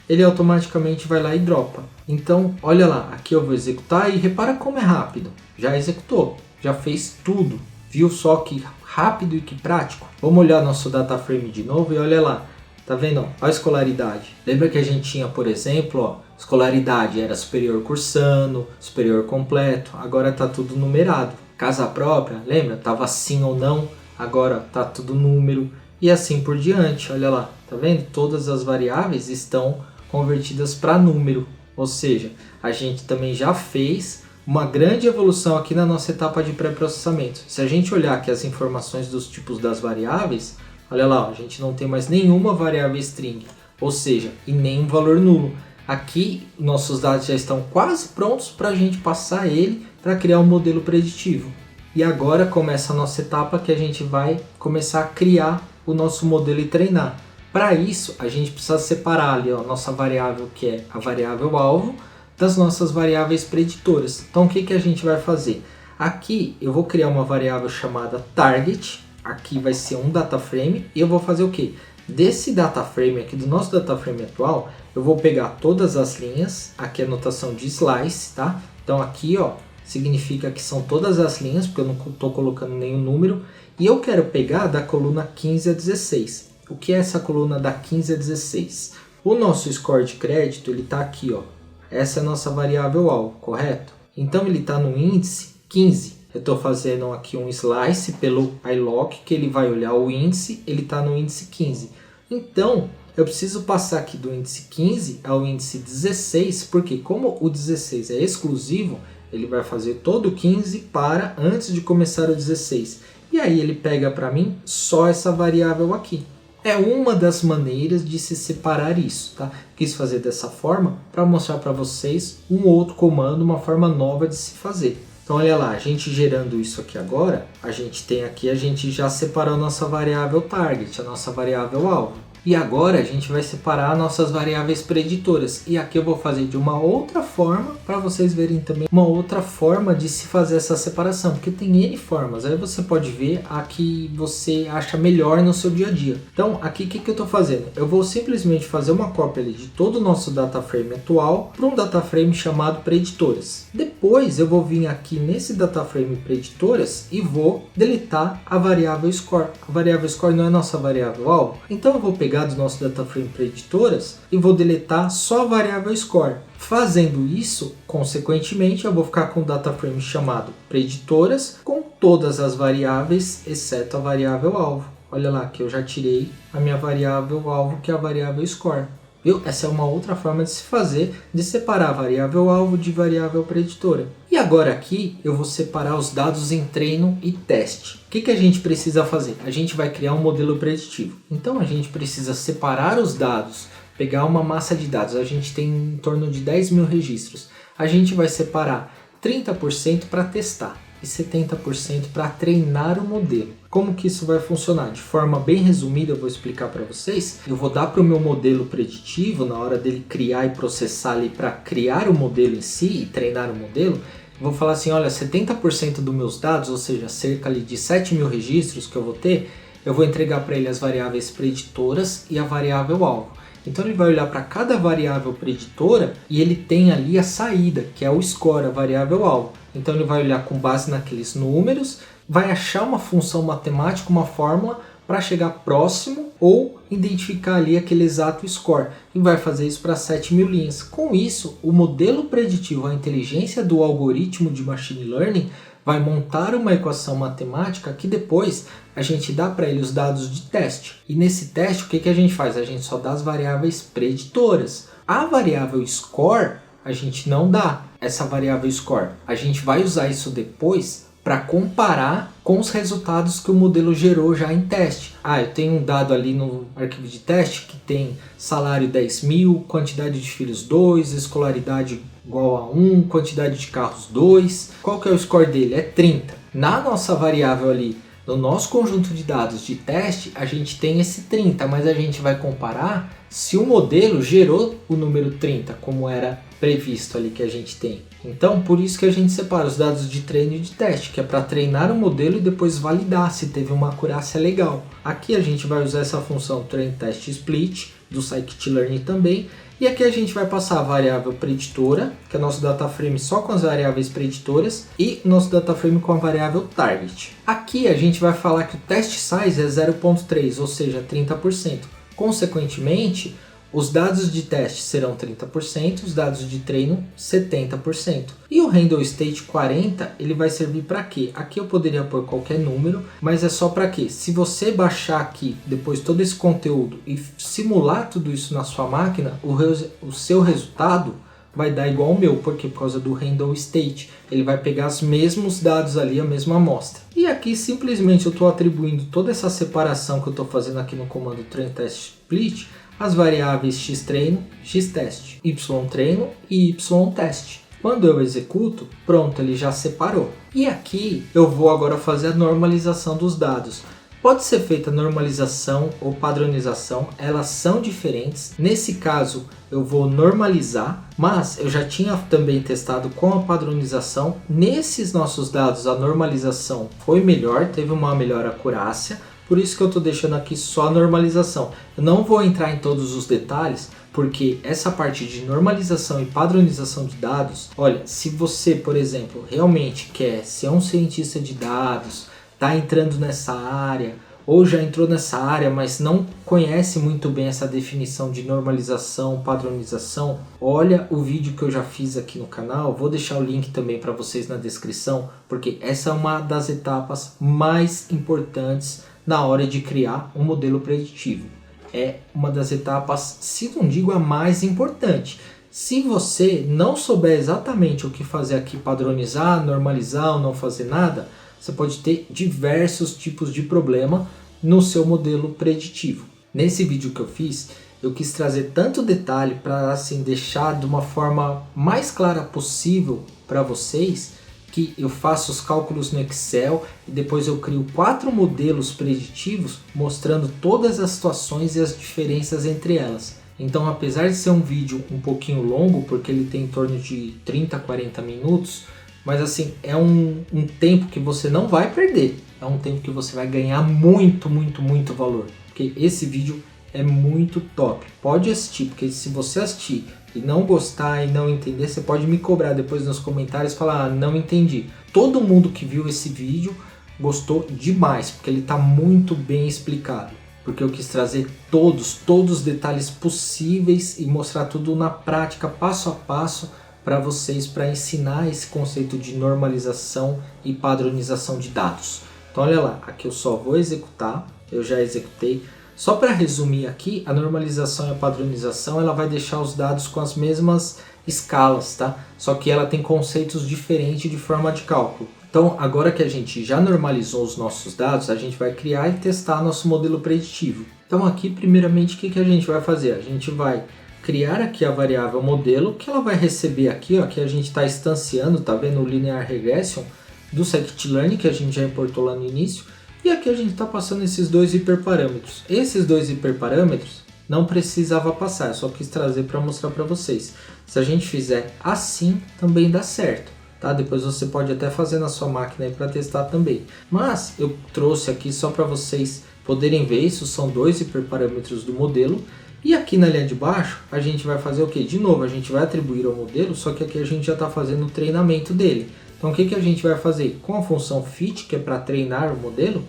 ele automaticamente vai lá e dropa. Então, olha lá, aqui eu vou executar e repara como é rápido. Já executou, já fez tudo. Viu só que rápido e que prático? Vamos olhar nosso data frame de novo e olha lá. Tá vendo? Olha a escolaridade. Lembra que a gente tinha, por exemplo, ó, escolaridade era superior cursando, superior completo. Agora tá tudo numerado. Casa própria, lembra? Tava sim ou não. Agora tá tudo número. E assim por diante. Olha lá. Tá vendo? Todas as variáveis estão convertidas para número. Ou seja, a gente também já fez uma grande evolução aqui na nossa etapa de pré-processamento. Se a gente olhar aqui as informações dos tipos das variáveis, olha lá, a gente não tem mais nenhuma variável string, ou seja, e nenhum valor nulo. Aqui nossos dados já estão quase prontos para a gente passar ele para criar um modelo preditivo. E agora começa a nossa etapa que a gente vai começar a criar o nosso modelo e treinar. Para isso, a gente precisa separar ali a nossa variável, que é a variável alvo, das nossas variáveis preditoras. Então o que a gente vai fazer? Aqui eu vou criar uma variável chamada target, aqui vai ser um data frame, e eu vou fazer o que? Desse data frame aqui, do nosso data frame atual, eu vou pegar todas as linhas, aqui é a notação de slice, tá? Então aqui, ó, significa que são todas as linhas, porque eu não estou colocando nenhum número, e eu quero pegar da coluna 15 a 16. O que é essa coluna da 15 a 16? O nosso score de crédito, ele está aqui, ó. Essa é a nossa variável alvo, correto? Então ele está no índice 15. Eu estou fazendo aqui um slice pelo iLock, que ele vai olhar o índice, ele está no índice 15. Então, eu preciso passar aqui do índice 15 ao índice 16, porque como o 16 é exclusivo, ele vai fazer todo o 15 para antes de começar o 16. E aí ele pega para mim só essa variável aqui. É uma das maneiras de se separar isso, tá? Quis fazer dessa forma para mostrar para vocês um outro comando, uma forma nova de se fazer. Então olha lá, a gente gerando isso aqui agora, a gente já separou a nossa variável target, a nossa variável alvo. E agora a gente vai separar nossas variáveis preditoras. E aqui eu vou fazer de uma outra forma para vocês verem também uma outra forma de se fazer essa separação. Porque tem N formas, aí você pode ver a que você acha melhor no seu dia a dia. Então aqui o que eu estou fazendo? Eu vou simplesmente fazer uma cópia ali de todo o nosso data frame atual para um data frame chamado preditoras. Depois eu vou vir aqui nesse data frame preditoras e vou deletar a variável score. A variável score não é nossa variável alvo. Então eu vou pegar do nosso data frame preditoras e vou deletar só a variável score. Fazendo isso, consequentemente, eu vou ficar com o data frame chamado preditoras com todas as variáveis, exceto a variável alvo. Olha lá que eu já tirei a minha variável alvo, que é a variável score. Viu? Essa é uma outra forma de se fazer, de separar a variável alvo de variável preditora. E agora aqui eu vou separar os dados em treino e teste. O que a gente precisa fazer? A gente vai criar um modelo preditivo. Então a gente precisa separar os dados, pegar uma massa de dados. A gente tem em torno de 10 mil registros. A gente vai separar 30% para testar e 70% para treinar o modelo. Como que isso vai funcionar? De forma bem resumida eu vou explicar para vocês. Eu vou dar para o meu modelo preditivo, na hora dele criar e processar ali para criar o modelo em si e treinar o modelo, eu vou falar assim, olha, 70% dos meus dados, ou seja, cerca ali de 7 mil registros que eu vou ter, eu vou entregar para ele as variáveis preditoras e a variável alvo. Então ele vai olhar para cada variável preditora e ele tem ali a saída, que é o score, a variável alvo. Então ele vai olhar com base naqueles números, vai achar uma função matemática, uma fórmula para chegar próximo ou identificar ali aquele exato score. E vai fazer isso para 7 mil linhas. Com isso, o modelo preditivo, a inteligência do algoritmo de machine learning, vai montar uma equação matemática que depois a gente dá para ele os dados de teste. E nesse teste, o que a gente faz? A gente só dá as variáveis preditoras. A variável score, a gente não dá essa variável score. A gente vai usar isso depois para comparar com os resultados que o modelo gerou já em teste. Eu tenho um dado ali no arquivo de teste que tem salário 10 mil, quantidade de filhos 2, escolaridade igual a 1, quantidade de carros 2. Qual que é o score dele? É 30. Na nossa variável ali, no nosso conjunto de dados de teste, a gente tem esse 30, mas a gente vai comparar se o modelo gerou o número 30, como era previsto ali que a gente tem. Então, por isso que a gente separa os dados de treino e de teste, que é para treinar o modelo e depois validar se teve uma acurácia legal. Aqui a gente vai usar essa função train test split, do scikit-learn também, e aqui a gente vai passar a variável preditora, que é nosso data frame só com as variáveis preditoras, e nosso data frame com a variável target. Aqui a gente vai falar que o test size é 0.3, ou seja, 30%. Consequentemente, os dados de teste serão 30%, os dados de treino 70%. E o handle state 40, ele vai servir para quê? Aqui eu poderia pôr qualquer número, mas é só para quê? Se você baixar aqui depois todo esse conteúdo e simular tudo isso na sua máquina, o seu resultado vai dar igual ao meu, porque por causa do handle state, ele vai pegar os mesmos dados ali, a mesma amostra. E aqui simplesmente eu estou atribuindo toda essa separação que eu estou fazendo aqui no comando train test split, as variáveis xtreino, xtest, ytreino e ytest. Quando eu executo, pronto, ele já separou. E aqui eu vou agora fazer a normalização dos dados. Pode ser feita normalização ou padronização, elas são diferentes. Nesse caso eu vou normalizar, mas eu já tinha também testado com a padronização. Nesses nossos dados a normalização foi melhor, teve uma melhor acurácia. Por isso que eu estou deixando aqui só a normalização. Eu não vou entrar em todos os detalhes, porque essa parte de normalização e padronização de dados, olha, se você, por exemplo, realmente quer ser um cientista de dados, está entrando nessa área, ou já entrou nessa área, mas não conhece muito bem essa definição de normalização, padronização, olha o vídeo que eu já fiz aqui no canal, vou deixar o link também para vocês na descrição, porque essa é uma das etapas mais importantes na hora de criar um modelo preditivo. É uma das etapas, se não digo a mais importante. Se você não souber exatamente o que fazer aqui, padronizar, normalizar ou não fazer nada, você pode ter diversos tipos de problema no seu modelo preditivo. Nesse vídeo que eu fiz, eu quis trazer tanto detalhe para assim, deixar de uma forma mais clara possível para vocês, que eu faço os cálculos no Excel e depois eu crio 4 modelos preditivos mostrando todas as situações e as diferenças entre elas. Então, apesar de ser um vídeo um pouquinho longo, porque ele tem em torno de 30 a 40 minutos, mas assim, é um tempo que você não vai perder. É um tempo que você vai ganhar muito, muito, muito valor. Porque esse vídeo é muito top. Pode assistir, porque se você assistir e não gostar e não entender, você pode me cobrar depois nos comentários e falar, não entendi. Todo mundo que viu esse vídeo gostou demais, porque ele está muito bem explicado. Porque eu quis trazer todos os detalhes possíveis e mostrar tudo na prática, passo a passo, para vocês, para ensinar esse conceito de normalização e padronização de dados. Então olha lá, aqui eu só vou executar, eu já executei. Só para resumir aqui, a normalização e a padronização, ela vai deixar os dados com as mesmas escalas, tá? Só que ela tem conceitos diferentes de forma de cálculo. Então agora que a gente já normalizou os nossos dados, a gente vai criar e testar nosso modelo preditivo. Então aqui primeiramente o que a gente vai fazer? A gente vai criar aqui a variável modelo, que ela vai receber aqui, ó, que a gente está instanciando, tá vendo o linear regression do scikit-learn que a gente já importou lá no início, e aqui a gente está passando esses 2 hiperparâmetros. Esses 2 hiperparâmetros não precisava passar, eu só quis trazer para mostrar para vocês. Se a gente fizer assim, também dá certo, tá? Depois você pode até fazer na sua máquina para testar também. Mas eu trouxe aqui só para vocês poderem ver, isso são 2 hiperparâmetros do modelo. E aqui na linha de baixo, a gente vai fazer o que? De novo, a gente vai atribuir ao modelo, só que aqui a gente já está fazendo o treinamento dele. Então o que a gente vai fazer? Com a função fit, que é para treinar o modelo,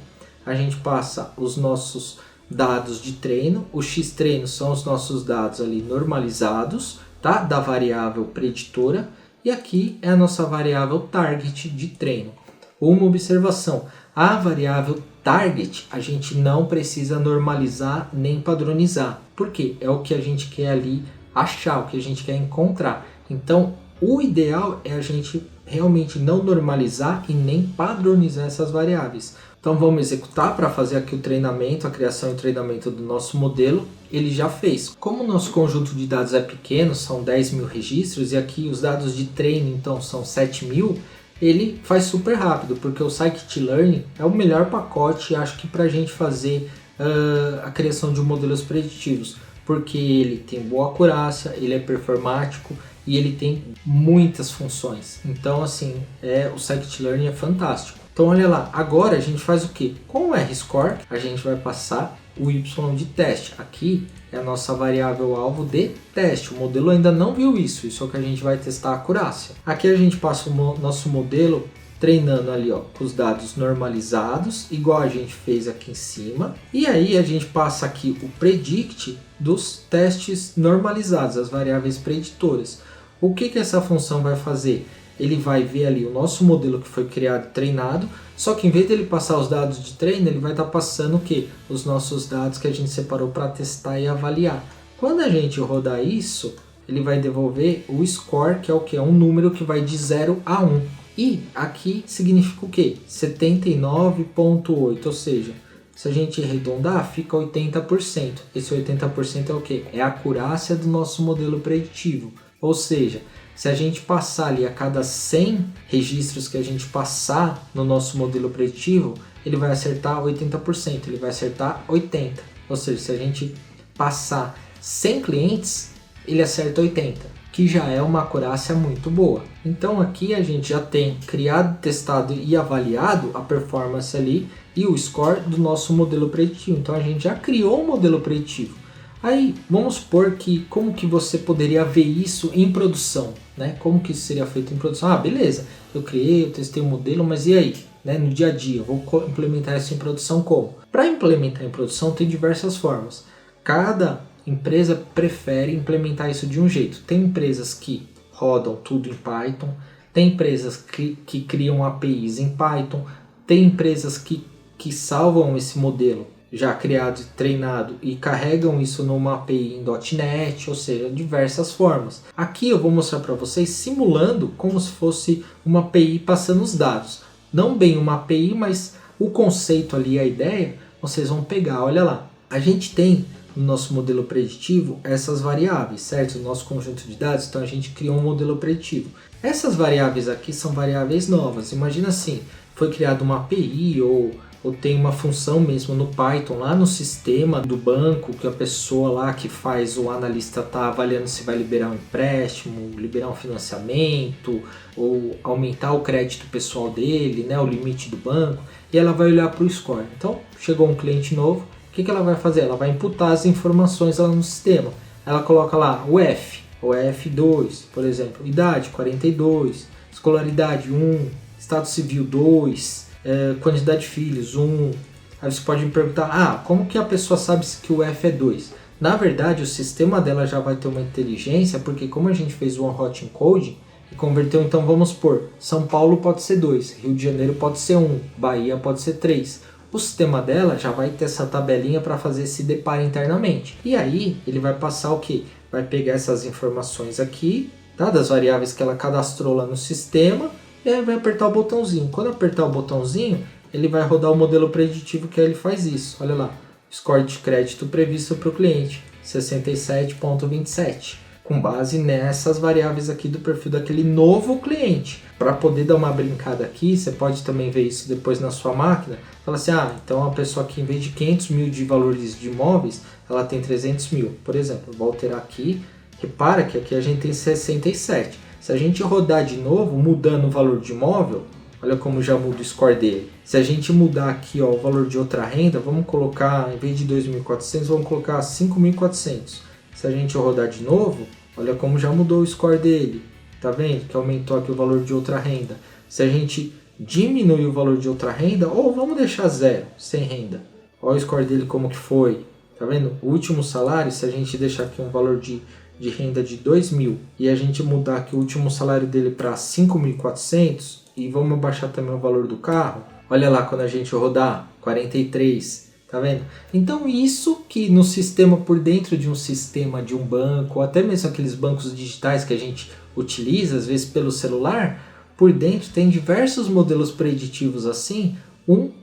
a gente passa os nossos dados de treino. O x-treino são os nossos dados ali normalizados, tá? Da variável preditora. E aqui é a nossa variável target de treino. Uma observação, a variável target a gente não precisa normalizar nem padronizar. Por quê? É o que a gente quer ali achar, o que a gente quer encontrar. Então, o ideal é a gente realmente não normalizar e nem padronizar essas variáveis. Então, vamos executar para fazer aqui o treinamento, a criação e o treinamento do nosso modelo. Ele já fez. Como o nosso conjunto de dados é pequeno, são 10.000 registros, e aqui os dados de treino, então, são 7.000, ele faz super rápido, porque o scikit-learn é o melhor pacote, acho que para a gente fazer a criação de modelos preditivos, porque ele tem boa acurácia, ele é performático e ele tem muitas funções. Então assim, o scikit-learn é fantástico. Então olha lá, agora a gente faz o que? Com o R-score a gente vai passar o y de teste. Aqui é a nossa variável alvo de teste. O modelo ainda não viu isso é o que a gente vai testar a acurácia. Aqui a gente passa o nosso modelo treinando ali, ó, com os dados normalizados, igual a gente fez aqui em cima. E aí a gente passa aqui o predict dos testes normalizados, as variáveis preditoras. O que essa função vai fazer? Ele vai ver ali o nosso modelo que foi criado e treinado, só que em vez dele passar os dados de treino, ele vai estar passando o quê? Os nossos dados que a gente separou para testar e avaliar. Quando a gente rodar isso, ele vai devolver o score, que é o quê? É um número que vai de 0 a 1. E aqui significa o quê? 79,8, ou seja, se a gente arredondar, fica 80%. Esse 80% é o quê? É a acurácia do nosso modelo preditivo. Ou seja, se a gente passar ali a cada 100 registros que a gente passar no nosso modelo preditivo, ele vai acertar 80%, ele vai acertar 80%. Ou seja, se a gente passar 100 clientes, ele acerta 80%. que já é uma acurácia muito boa. Então aqui a gente já tem criado, testado e avaliado a performance ali e o score do nosso modelo preditivo. Então a gente já criou um modelo preditivo. Aí vamos supor que como que você poderia ver isso em produção, né? Como que isso seria feito em produção? Ah, beleza, eu criei, eu testei o modelo, mas e aí? Né? No dia a dia, eu vou implementar isso em produção como? Para implementar em produção tem diversas formas. Cada empresa prefere implementar isso de um jeito. Tem empresas que rodam tudo em Python, tem empresas que criam APIs em Python, tem empresas que salvam esse modelo já criado e treinado e carregam isso numa API em .NET, ou seja, diversas formas. Aqui eu vou mostrar para vocês simulando como se fosse uma API passando os dados. Não bem uma API, mas o conceito ali, a ideia, vocês vão pegar, olha lá. A gente tem no nosso modelo preditivo essas variáveis, certo? No nosso conjunto de dados, então a gente criou um modelo preditivo. Essas variáveis aqui são variáveis novas. Imagina assim, foi criada uma API ou tem uma função mesmo no Python, lá no sistema do banco, que a pessoa lá que faz, o analista está avaliando se vai liberar um empréstimo, liberar um financiamento, ou aumentar o crédito pessoal dele, né, o limite do banco, e ela vai olhar para o score. Então, chegou um cliente novo, o que ela vai fazer? Ela vai imputar as informações lá no sistema. Ela coloca lá o F, ou F2, por exemplo, idade 42, escolaridade 1, estado civil 2, quantidade de filhos 1. Aí você pode me perguntar, como que a pessoa sabe que o F é 2? Na verdade, o sistema dela já vai ter uma inteligência, porque como a gente fez o one-hot encoding e converteu, então vamos supor, São Paulo pode ser 2, Rio de Janeiro pode ser 1, Bahia pode ser 3. O sistema dela já vai ter essa tabelinha para fazer esse deparo internamente. E aí ele vai passar o quê? Vai pegar essas informações aqui, tá, das variáveis que ela cadastrou lá no sistema, e aí vai apertar o botãozinho. Quando apertar o botãozinho, ele vai rodar o modelo preditivo que aí ele faz isso. Olha lá, score de crédito previsto para o cliente, 67,27. Com base nessas variáveis aqui do perfil daquele novo cliente. Para poder dar uma brincada aqui, você pode também ver isso depois na sua máquina. Fala assim, então a pessoa aqui, em vez de 500 mil de valores de imóveis, ela tem 300 mil. Por exemplo, vou alterar aqui. Repara que aqui a gente tem 67. Se a gente rodar de novo, mudando o valor de imóvel, olha como já muda o score dele. Se a gente mudar aqui o valor de outra renda, vamos colocar, em vez de 2.400, vamos colocar 5.400. Se a gente rodar de novo, olha como já mudou o score dele. Tá vendo? Que aumentou aqui o valor de outra renda. Se a gente diminuir o valor de outra renda, ou vamos deixar zero, sem renda. Olha o score dele como que foi. Tá vendo? O último salário, se a gente deixar aqui um valor de renda de 2.000 e a gente mudar aqui o último salário dele para 5.400 e vamos abaixar também o valor do carro, olha lá quando a gente rodar 43, tá vendo? Então isso que no sistema, por dentro de um sistema de um banco, ou até mesmo aqueles bancos digitais que a gente utiliza às vezes pelo celular, por dentro tem diversos modelos preditivos assim,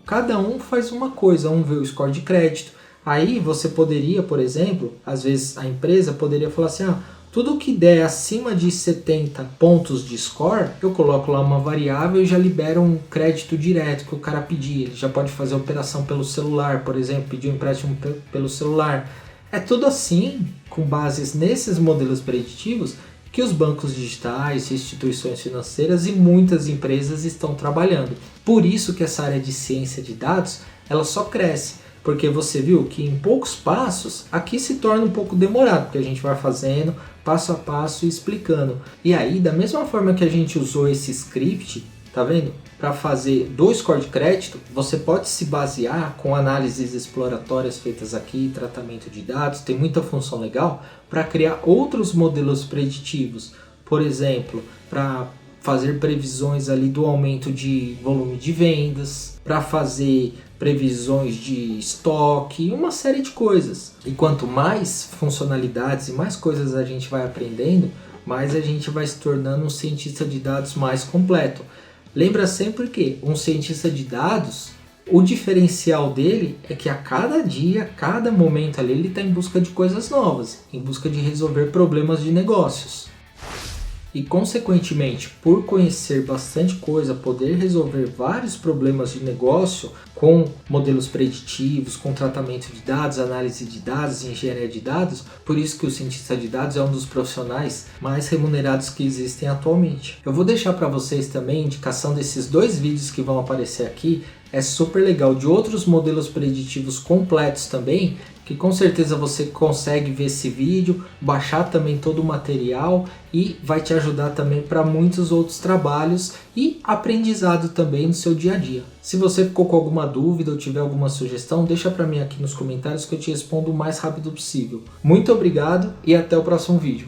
cada um faz uma coisa, um vê o score de crédito. Aí você poderia, por exemplo, às vezes a empresa poderia falar assim, tudo que der acima de 70 pontos de score, eu coloco lá uma variável e já libero um crédito direto que o cara pedir. Ele já pode fazer a operação pelo celular, por exemplo, pedir um empréstimo pelo celular. É tudo assim, com bases nesses modelos preditivos, que os bancos digitais, instituições financeiras e muitas empresas estão trabalhando. Por isso que essa área de ciência de dados, ela só cresce. Porque você viu que em poucos passos, aqui se torna um pouco demorado, porque a gente vai fazendo passo a passo e explicando. E aí, da mesma forma que a gente usou esse script, tá vendo? Para fazer do score de crédito, você pode se basear com análises exploratórias feitas aqui, tratamento de dados, tem muita função legal para criar outros modelos preditivos. Por exemplo, para fazer previsões ali do aumento de volume de vendas, para fazer previsões de estoque, uma série de coisas. E quanto mais funcionalidades e mais coisas a gente vai aprendendo, mais a gente vai se tornando um cientista de dados mais completo. Lembra sempre que um cientista de dados, o diferencial dele é que a cada dia, a cada momento ali, ele está em busca de coisas novas, em busca de resolver problemas de negócios. e, consequentemente, por conhecer bastante coisa, poder resolver vários problemas de negócio com modelos preditivos, com tratamento de dados, análise de dados, engenharia de dados. Por isso que o cientista de dados é um dos profissionais mais remunerados que existem atualmente. Eu vou deixar para vocês também a indicação desses 2 vídeos que vão aparecer aqui. É super legal, de outros modelos preditivos completos também, que com certeza você consegue ver esse vídeo, baixar também todo o material e vai te ajudar também para muitos outros trabalhos e aprendizado também no seu dia a dia. Se você ficou com alguma dúvida ou tiver alguma sugestão, deixa para mim aqui nos comentários que eu te respondo o mais rápido possível. Muito obrigado e até o próximo vídeo.